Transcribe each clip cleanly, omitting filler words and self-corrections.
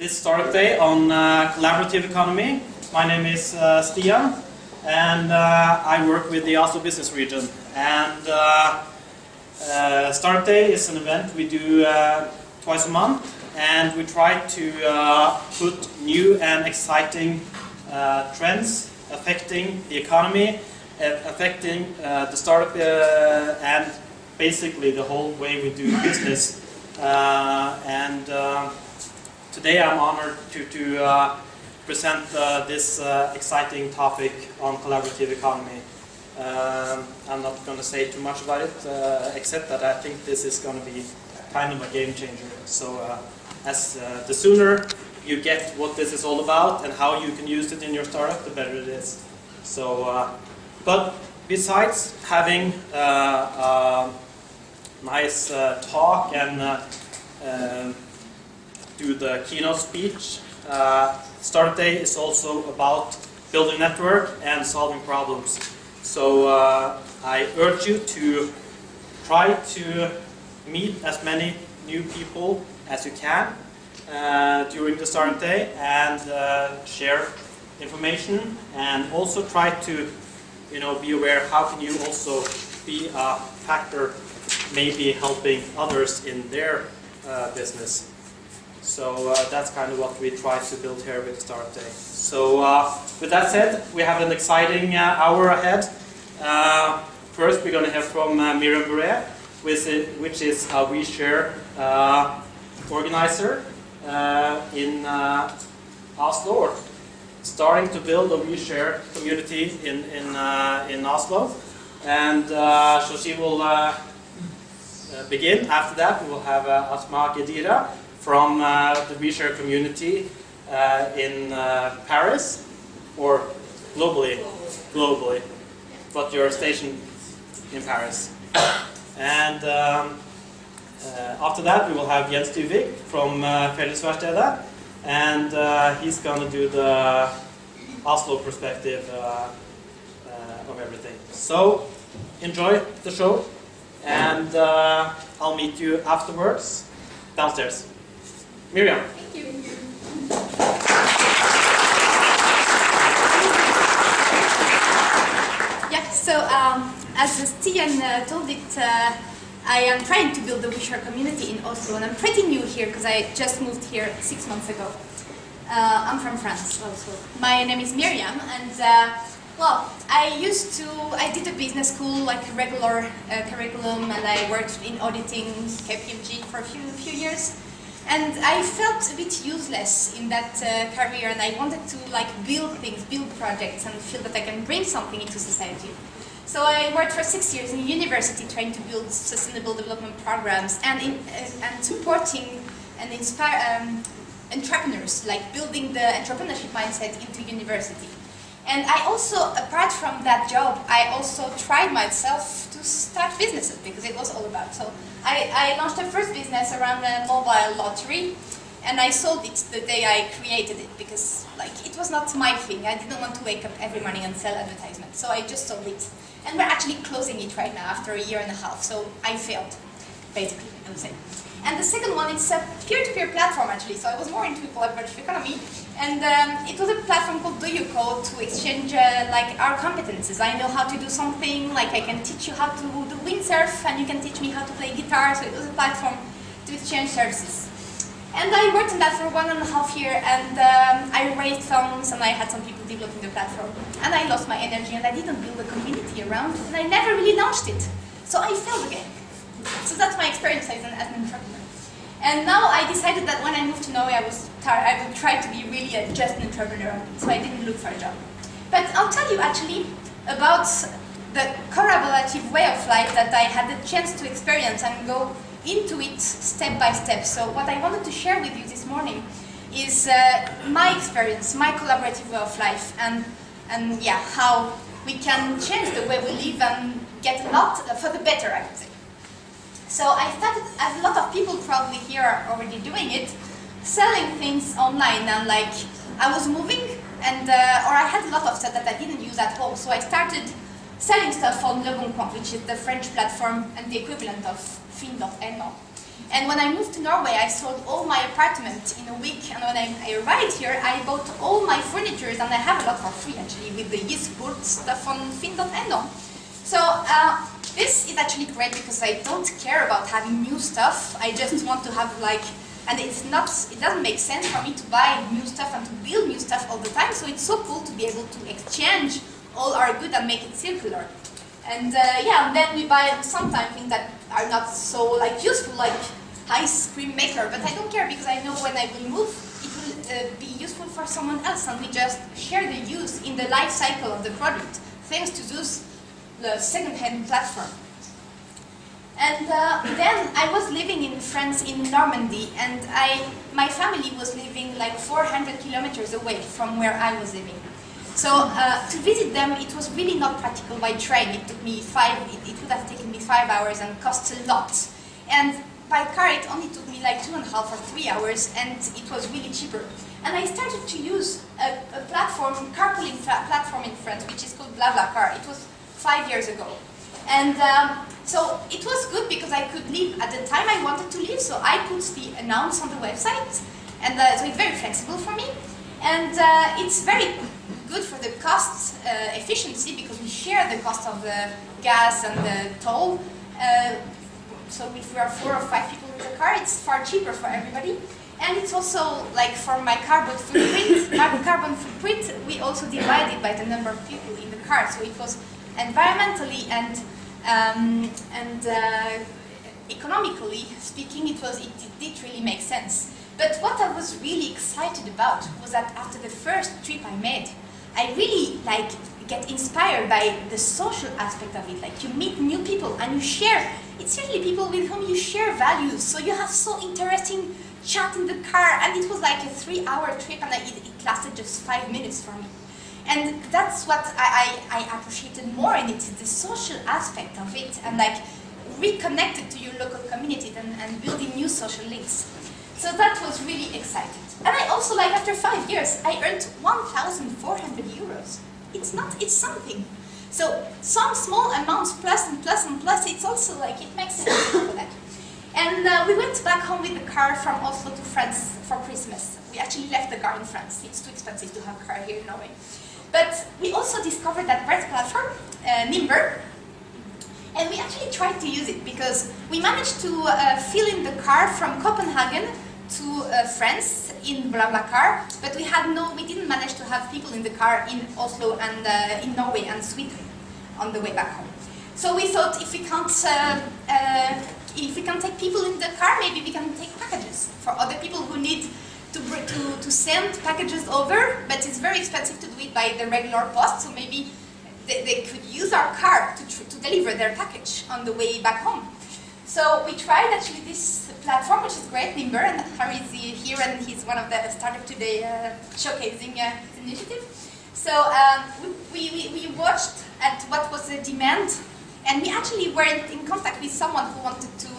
this startup day on collaborative economy. My name is Stian, and I work with the Oslo Business Region. And Startup Day is an event we do twice a month, and we try to put new and exciting trends affecting the economy, affecting the startup and basically the whole way we do business. Today I'm honored to present this exciting topic on collaborative economy. I'm not going to say too much about it, except that I think this is going to be kind of a game changer. So the sooner you get what this is all about and how you can use it in your startup, the better it is. So, but besides having a nice talk and do the keynote speech, Startup Day is also about building network and solving problems. So I urge you to try to meet as many new people as you can during the Startup Day and share information, and also try to be aware how can you also be a factor maybe helping others in their business. So that's kind of what we try to build here with Startup Day. So with that said, we have an exciting hour ahead. First we're going to hear from Myriam Bouré, which is a OuiShare organizer in Oslo, or starting to build a OuiShare community in Oslo. And so she will begin. After that we will have Asma Gedira from the OuiShare community in Paris, or globally, but you're stationed in Paris. And after that we will have Jens Duvik from Fellesverkstedet, and he's going to do the Oslo perspective of everything. So enjoy the show, and I'll meet you afterwards downstairs. Myriam. Thank you. Yeah, so as Stian told it, I am trying to build the OuiShare community in Oslo, and I'm pretty new here because I just moved here 6 months ago. I'm from France also. My name is Myriam, and well, I did a business school, like a regular curriculum, and I worked in auditing KPMG for a few years. And I felt a bit useless in that career, and I wanted to build things, build projects, and feel that I can bring something into society. So I worked for 6 years in a university trying to build sustainable development programs and supporting and inspire entrepreneurs, like building the entrepreneurship mindset into university. And I also, apart from that job, I also tried myself to start businesses, because it was all about. So I launched a first business around a mobile lottery, and I sold it the day I created it, because it was not my thing. I didn't want to wake up every morning and sell advertisements, so I just sold it. And we're actually closing it right now after a year and a half, so I failed, basically, I would say. And the second one, it's a peer-to-peer platform actually, so I was more into collaborative economy. And it was a platform called DoYoCode to exchange our competences. I know how to do something, I can teach you how to do windsurf, and you can teach me how to play guitar, so it was a platform to exchange services. And I worked on that for 1.5 years, and I raised funds, and I had some people developing the platform. And I lost my energy, and I didn't build a community around, and I never really launched it. So I failed again. So that's my experience as an entrepreneur. And now I decided that when I moved to Norway, I would try to be really just an entrepreneur, so I didn't look for a job. But I'll tell you actually about the collaborative way of life that I had the chance to experience and go into it step by step. So what I wanted to share with you this morning is my experience, my collaborative way of life, and yeah, how we can change the way we live and get a lot for the better, I would say. So I started, as a lot of people probably here are already doing it, selling things online, and I was moving, and or I had a lot of stuff that I didn't use at home, so I started selling stuff on Le Bon Coin, which is the French platform and the equivalent of Fin.no. And when I moved to Norway, I sold all my apartment in a week. And when I arrived here, I bought all my furniture, and I have a lot for free actually with the useful stuff on Finn.no. So this is actually great because I don't care about having new stuff. I just want to have like, and it doesn't make sense for me to buy new stuff and to build new stuff all the time. So it's so cool to be able to exchange all our good and make it circular. And yeah, and then we buy sometimes things that are not so like useful, like ice cream maker, but I don't care because I know when I will move, it will be useful for someone else, and we just share the use in the life cycle of the product, thanks to the second-hand platform. And then I was living in France, in Normandy, and my family was living like 400 kilometers away from where I was living. So to visit them, it was really not practical by train. It took me it would have taken me 5 hours and cost a lot. And by car, it only took me like 2.5 or 3 hours, and it was really cheaper. And I started to use a carpooling platform in France, which is called BlaBlaCar. It was 5 years ago. And so it was good because I could leave at the time I wanted to leave, so I put the announce on the website, and so it's very flexible for me. And it's very good for the cost efficiency because we share the cost of the gas and the toll. So if we are 4 or 5 people in the car, it's far cheaper for everybody. And it's also like for my carbon footprint, we also divided by the number of people in the car. So it was environmentally and economically speaking, it did really make sense. But what I was really excited about was that after the first trip I made, I really get inspired by the social aspect of it. Like you meet new people and you share. It's usually people with whom you share values. So you have so interesting chat in the car, and it was like a 3-hour trip, and it lasted just 5 minutes for me. And that's what I appreciated more in it, the social aspect of it, and like reconnected to your local community and building new social links. So that was really exciting. And I also, like after 5 years, I earned 1,400 euros. It's something. So some small amounts plus and plus and plus, it's also like, it makes sense for that. And we went back home with the car from Oslo to France for Christmas. We actually left the car in France. It's too expensive to have a car here in Norway. But we also discovered that bread platform, Nimber, and we actually tried to use it because we managed to fill in the car from Copenhagen to France in BlaBlaCar, but we didn't manage to have people in the car in Oslo and in Norway and Sweden on the way back home. So we thought if we can't take people in the car, maybe we can take packages for other people who need to send packages over, but it's very expensive to do it by the regular post, so maybe they could use our car to deliver their package on the way back home. So we tried actually this platform, which is great, Nimber, and Harry is here, and he's one of the startup today showcasing his initiative. So we watched at what was the demand, and we actually were in contact with someone who wanted to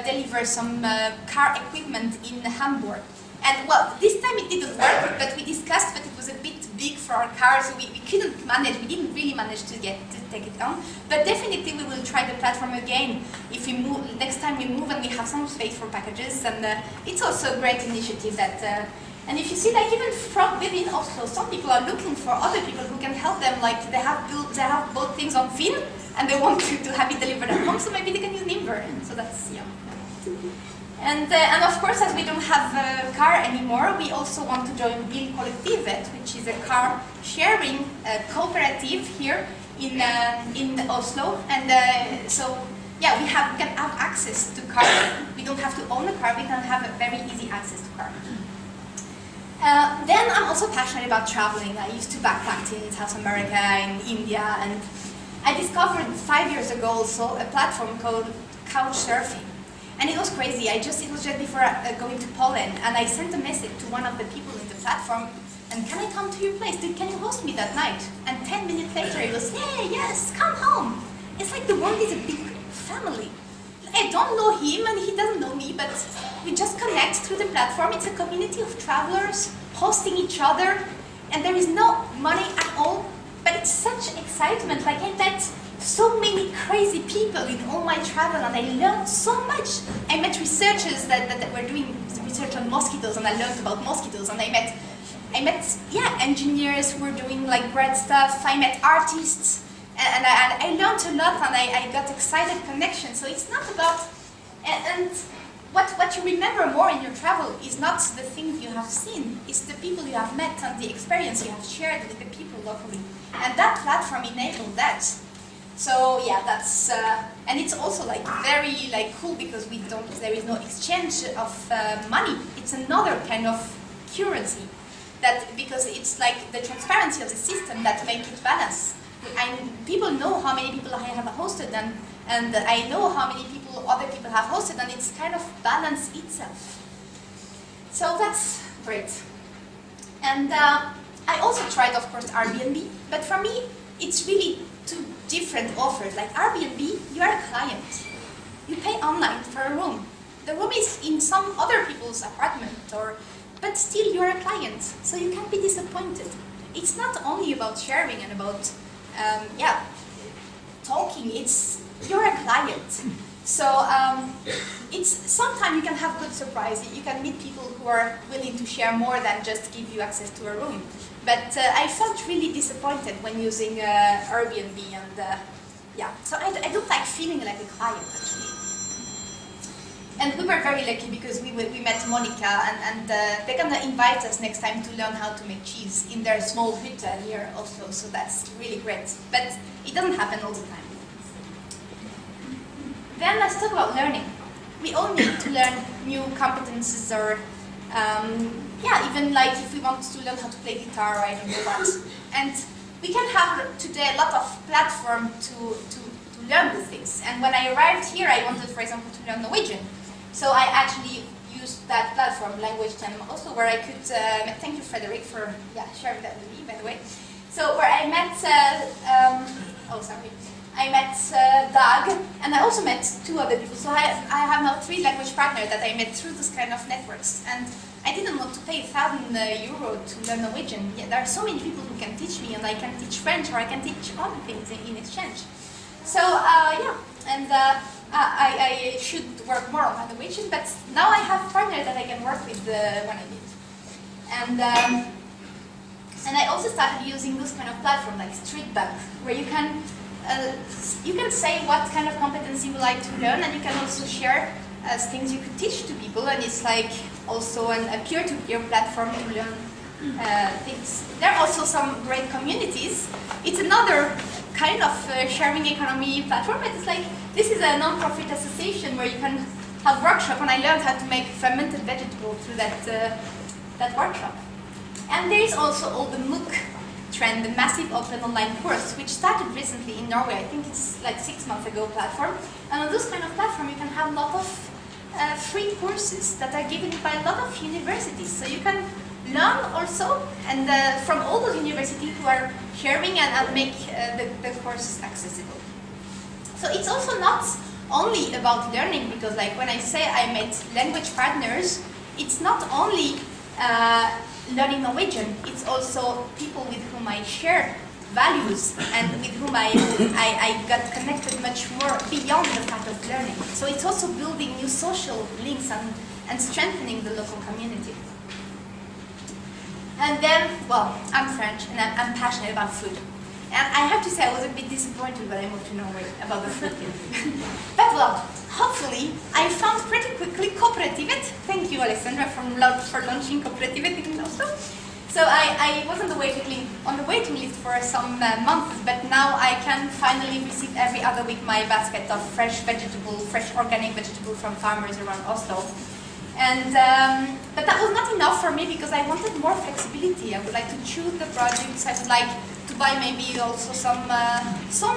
deliver some car equipment in Hamburg. And well, this time it didn't work, but we discussed, but it was a bit big for our car, so we couldn't manage, we didn't really manage to take it on. But definitely we will try the platform again if we move, next time we move and we have some space for packages. And it's also a great initiative that, and if you see, like even from within Oslo, some people are looking for other people who can help them, like they have bought things on Finn and they want to have it delivered at home, so maybe they can use Nimber. So that's, yeah. And of course, as we don't have a car anymore, we also want to join Bil Kollektivet, which is a car sharing cooperative here in Oslo. And so, yeah, we can have access to car. We don't have to own a car, we can have a very easy access to car. Then I'm also passionate about traveling. I used to backpack in South America, in India, and I discovered 5 years ago also a platform called Couchsurfing. And it was crazy. It was just before going to Poland, and I sent a message to one of the people in the platform, and can I come to your place? Can you host me that night? And 10 minutes later he goes, hey, yes, come home. It's like the world is a big family. I don't know him and he doesn't know me, but we just connect through the platform. It's a community of travelers hosting each other, and there is no money at all, but it's such excitement. Like I met so many crazy people in all my travel, and I learned so much. I met researchers that were doing research on mosquitoes, and I learned about mosquitoes, and I met engineers who were doing like great stuff. I met artists, and I learned a lot, and I got excited connection. So it's not about, and what you remember more in your travel is not the things you have seen, it's the people you have met and the experience you have shared with the people locally. And that platform enabled that. So yeah, that's and it's also like very like cool because there is no exchange of money. It's another kind of currency that because it's like the transparency of the system that makes it balance. People know how many people I have hosted and I know how many people other people have hosted, and it's kind of balance itself. So that's great. And I also tried, of course, AirBnB, but for me, it's really two different offers. Like AirBnB, you are a client. You pay online for a room. The room is in some other people's apartment, but still you are a client, so you can't be disappointed. It's not only about sharing and about talking. You're a client. So it's sometimes you can have good surprise. You can meet people who are willing to share more than just give you access to a room. But I felt really disappointed when using Airbnb, and so I don't like feeling like a client actually. And we were very lucky because we met Monica, and they're gonna invite us next time to learn how to make cheese in their small hut near Oslo. So that's really great. But it doesn't happen all the time. Then let's talk about learning. We all need to learn new competences, or even like if we want to learn how to play guitar, or I don't know what. And we can have today a lot of platform to learn the things. And when I arrived here, I wanted, for example, to learn Norwegian. So I actually used that platform, Language Channel also, where I could, thank you Frederick for sharing that with me, by the way. So where I met, I met Dag, and I also met two other people. So I have now 3 language partners that I met through this kind of networks. And I didn't want to pay €1,000 to learn Norwegian. Yeah, there are so many people who can teach me, and I can teach French, or I can teach other things in exchange. So I should work more on my Norwegian, but now I have partners that I can work with when I need. And I also started using this kind of platform like Streetbug, where you can say what kind of competence you would like to learn, and you can also share things you could teach to people, and it's like also a peer-to-peer platform to learn things. There are also some great communities. It's another kind of sharing economy platform. It's like, this is a non-profit association where you can have workshop, and I learned how to make fermented vegetable through that workshop. And there is also all the MOOC trend, the massive open online course, which started recently in Norway. I think it's like 6 months ago platform. And on this kind of platform, you can have a lot of free courses that are given by a lot of universities. So you can learn also, and from all those universities who are sharing and make the courses accessible. So it's also not only about learning, because like when I say I met language partners, it's not only learning Norwegian, it's also people with whom I share values and with whom I got connected much more beyond the fact of learning. So it's also building new social links and strengthening the local community. And then, well, I'm French and I'm passionate about food. And I have to say I was a bit disappointed when I moved to Norway about the food here. But well, hopefully I found pretty quickly Kjøpelaget. Thank you, Alexandra, for launching Kjøpelaget in Oslo. So I was on the waiting list for some months, but now I can finally receive every other week my basket of fresh organic vegetable from farmers around Oslo. And but that was not enough for me, because I wanted more flexibility. I would like to choose the products. I would like to buy maybe also some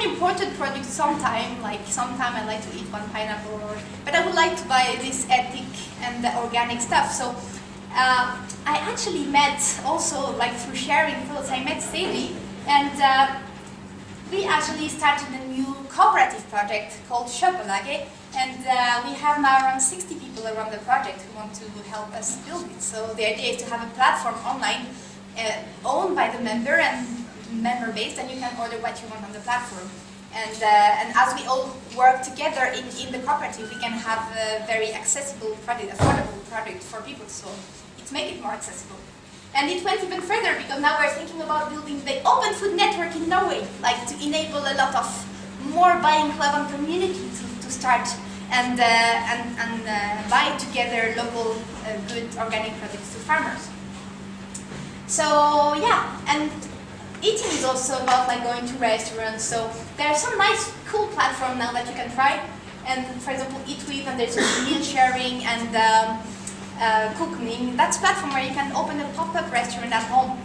imported products sometime. Like sometime I like to eat one pineapple, but I would like to buy this ethic and the organic stuff. So I actually met also, like through sharing thoughts, I met Sadie, and we actually started a new cooperative project called Kjøpelaget. And we have now around 60 people around the project who want to help us build it. So the idea is to have a platform online owned by the member and member-based, and you can order what you want on the platform. And as we all work together in the cooperative, we can have a very accessible product, affordable product for people. So it makes it more accessible. And it went even further because now we're thinking about building the open food network in Norway, like to enable a lot of more buying club and community to start and buy together local good organic products to farmers. So yeah, and eating is also about like going to restaurants. So there are some nice, cool platforms now that you can try. And for example, Eat With, and there's meal sharing and cooking. That's a platform where you can open a pop-up restaurant at home.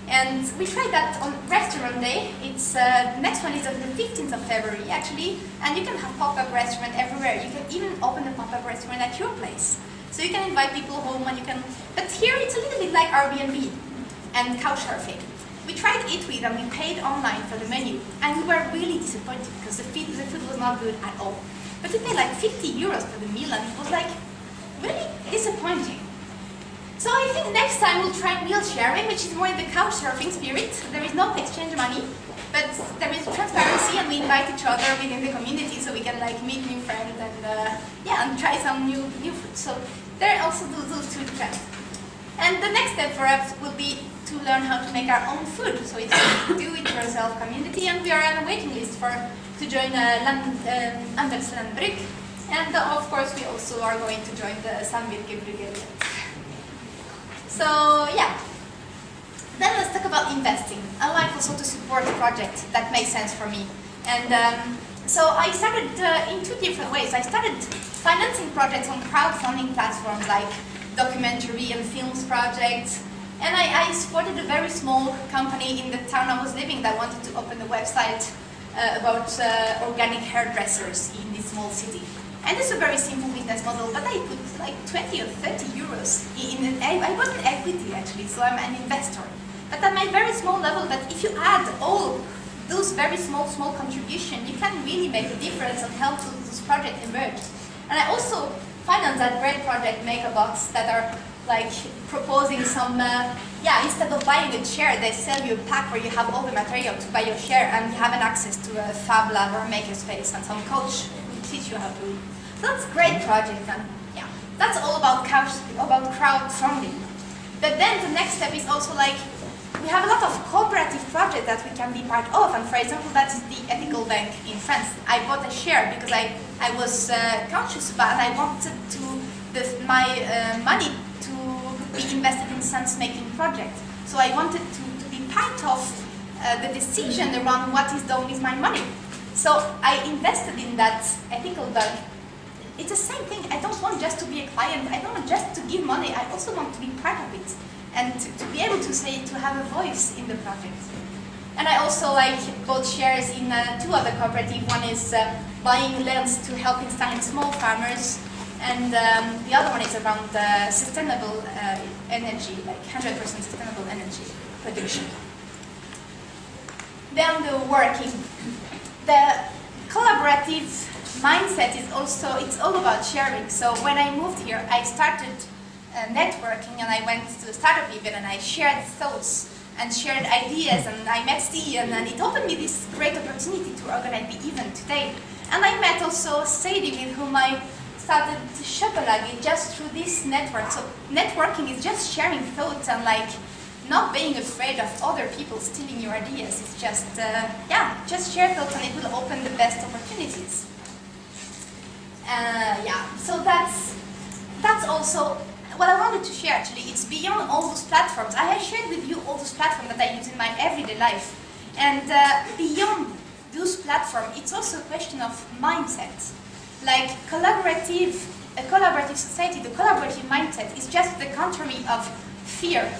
And we tried that on Restaurant Day. It's the next one is on the 15th of February actually, and you can have pop-up restaurant everywhere. You can even open a pop-up restaurant at your place. So you can invite people home and you can, but here it's a little bit like AirBnB and couchsurfing. We tried Eat With and we paid online for the menu, and we were really disappointed because the food was not good at all. But we paid like 50 euros for the meal and it was like really disappointing. So I think next time we'll try meal sharing, which is more in the couchsurfing spirit. There is no exchange money, but there is transparency, and we invite each other within the community so we can like meet new friends and yeah, and try some new food. So there are also those two trends. And the next step for us will be to learn how to make our own food. So it's a do-it-yourself community, and we are on a waiting list to join Landbrukslandbruk. And of course, we also are going to join the Samvirkebrygget. So yeah, then let's talk about investing. I like also to support a project that makes sense for me. And so I started in two different ways. I started financing projects on crowdfunding platforms like documentary and films projects. And I supported a very small company in the town I was living that wanted to open a website about organic hairdressers in this small city. And it's a very simple business model, but I put like 20 or 30 euros in I wasn't equity actually, so I'm an investor. But at my very small level, but if you add all those very small contributions, you can really make a difference and help this project emerge. And I also finance that great project, Make a Box, that are like proposing some, instead of buying a chair, they sell you a pack where you have all the material to buy your chair, and you have an access to a Fab Lab or a Makerspace and some coach who teach you how to. So that's a great project, and yeah, that's all about crowdfunding. But then the next step is also like, we have a lot of cooperative projects that we can be part of, and for example, that is the Ethical Bank in France. I bought a share because I was conscious about, and I wanted my money to be invested in sense-making projects. So I wanted to be part of the decision around what is done with my money. So I invested in that Ethical Bank. It's the same thing. I don't want just to be a client. I don't want just to give money. I also want to be part of it and to be able to say, to have a voice in the project. And I also bought shares in two other cooperatives. One is buying lands to help install small farmers, and the other one is around sustainable energy, like 100% sustainable energy production. Then the working. The collaborative mindset is also, it's all about sharing. So when I moved here, I started networking, and I went to a startup event and I shared thoughts and shared ideas, and I met Stian, and it opened me this great opportunity to organize the event today. And I met also Sadie, with whom I started Kjøpelaget just through this network. So networking is just sharing thoughts and not being afraid of other people stealing your ideas. It's just, just share thoughts, and it will open the best opportunities. So that's also what I wanted to share actually. It's beyond all those platforms. I have shared with you all those platforms that I use in my everyday life. And beyond those platforms, it's also a question of mindset. Like a collaborative society, the collaborative mindset is just the contrary of fear.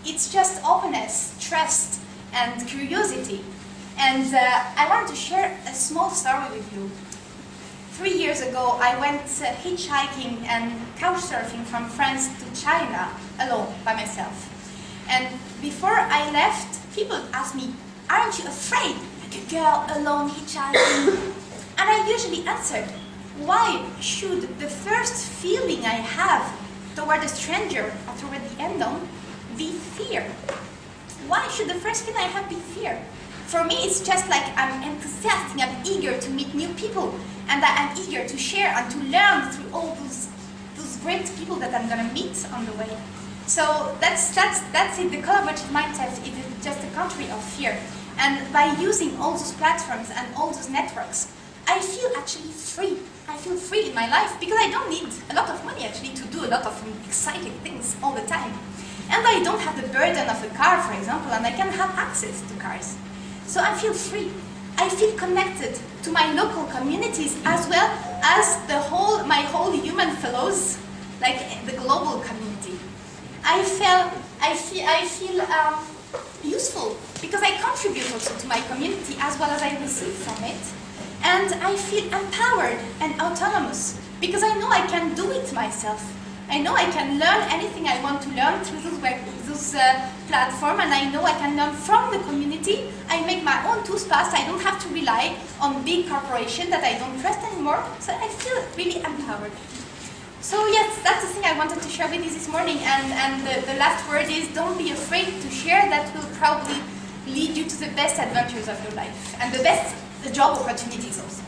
It's just openness, trust, and curiosity. And I want to share a small story with you. 3 years ago, I went hitchhiking and couchsurfing from France to China alone, by myself. And before I left, people asked me, "Aren't you afraid, like a girl alone hitchhiking?" And I usually answered, "Why should the first feeling I have toward a stranger or toward the unknown be fear? Why should the first feeling I have be fear? For me, it's just like I'm enthusiastic, I'm eager to meet new people, and that I'm eager to share and to learn through all those great people that I'm gonna meet on the way. So that's it. The collaborative mindset is just a country of fear. And by using all those platforms and all those networks, I feel actually free. I feel free in my life because I don't need a lot of money actually to do a lot of exciting things all the time. And I don't have the burden of a car, for example, and I can have access to cars. So I feel free. I feel connected to my local communities as well as my whole human fellows, like the global community. I feel useful because I contribute also to my community as well as I receive from it. And I feel empowered and autonomous because I know I can do it myself. I know I can learn anything I want to learn through those platform, and I know I can learn from the community. I make my own toothpaste. I don't have to rely on big corporations that I don't trust anymore. So I feel really empowered. So yes, that's the thing I wanted to share with you this morning. And the last word is don't be afraid to share. That will probably lead you to the best adventures of your life and the best job opportunities also.